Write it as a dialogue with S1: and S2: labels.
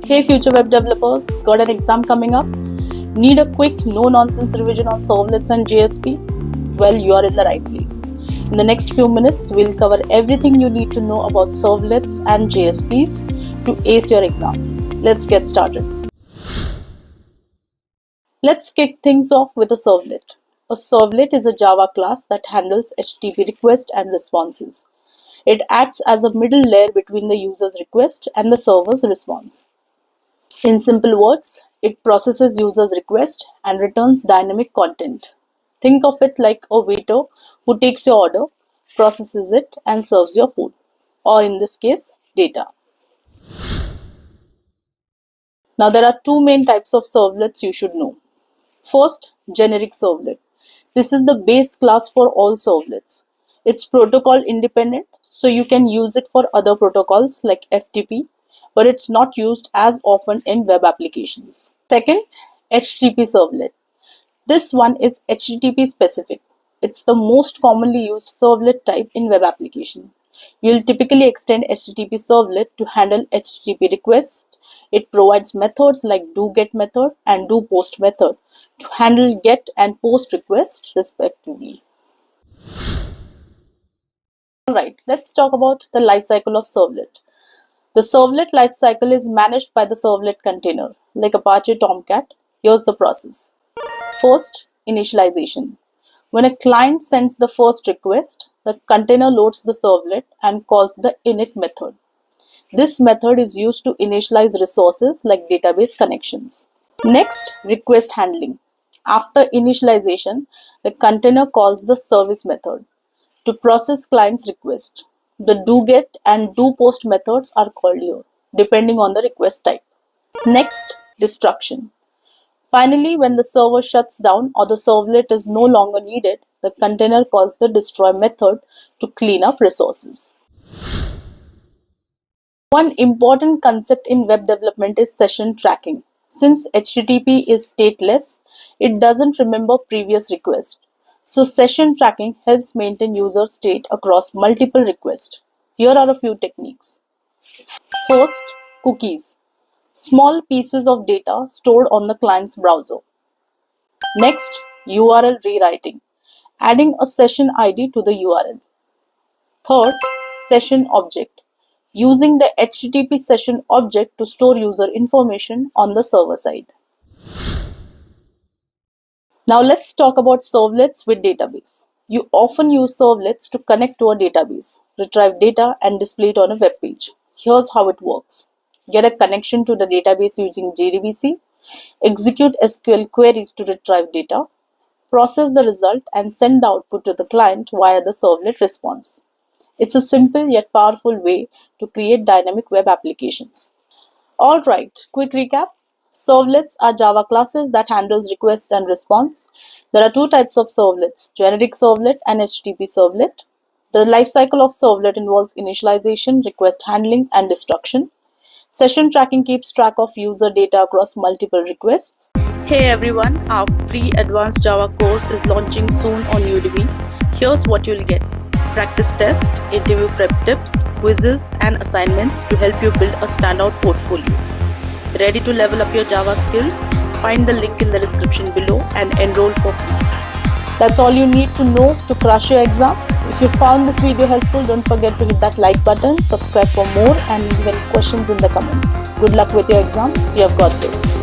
S1: Hey future web developers, got an exam coming up? Need a quick no-nonsense revision on servlets and JSP? Well, you are in the right place. In the next few minutes, we'll cover everything you need to know about servlets and JSPs to ace your exam. Let's get started. Let's kick things off with a servlet. A servlet is a Java class that handles HTTP requests and responses. It acts as a middle layer between the user's request and the server's response. In simple words, it processes users' request and returns dynamic content. Think of it like a waiter who takes your order, processes it, and serves your food, or in this case, data. Now, there are two main types of servlets you should know. First, generic servlet. This is the base class for all servlets. It's protocol independent, so you can use it for other protocols like FTP, but it's not used as often in web applications. Second, HTTP servlet. This one is HTTP specific. It's the most commonly used servlet type in web application. You'll typically extend HTTP servlet to handle HTTP requests. It provides methods like doGet method and doPost method to handle get and post requests respectively. Alright, let's talk about the lifecycle of servlet. The servlet lifecycle is managed by the servlet container, like Apache Tomcat. Here's the process. First, initialization. When a client sends the first request, the container loads the servlet and calls the init method. This method is used to initialize resources like database connections. Next, request handling. After initialization, the container calls the service method to process client's request. The doGet and doPost methods are called here, depending on the request type. Next, destruction. Finally, when the server shuts down or the servlet is no longer needed, the container calls the destroy method to clean up resources. One important concept in web development is session tracking. Since HTTP is stateless, it doesn't remember previous requests. So session tracking helps maintain user state across multiple requests. Here are a few techniques. First, cookies. Small pieces of data stored on the client's browser. Next, URL rewriting. Adding a session ID to the URL. Third, session object. Using the HTTP session object to store user information on the server side. Now let's talk about servlets with database. You often use servlets to connect to a database, retrieve data, and display it on a web page. Here's how it works. Get a connection to the database using JDBC, execute SQL queries to retrieve data, process the result, and send the output to the client via the servlet response. It's a simple yet powerful way to create dynamic web applications. Alright, quick recap. Servlets are Java classes that handles request and response. There are two types of servlets, generic servlet and HTTP servlet. The lifecycle of servlet involves initialization, request handling, and destruction. Session tracking keeps track of user data across multiple requests. Hey everyone, our free advanced Java course is launching soon on Udemy. Here's what you'll get. Practice test, interview prep tips, quizzes, and assignments to help you build a standout portfolio. Ready to level up your Java skills? Find the link in the description below and enroll for free. That's all you need to know to crush your exam. If you found this video helpful, don't forget to hit that like button, subscribe for more, and leave any questions in the comment. Good luck with your exams. You have got this.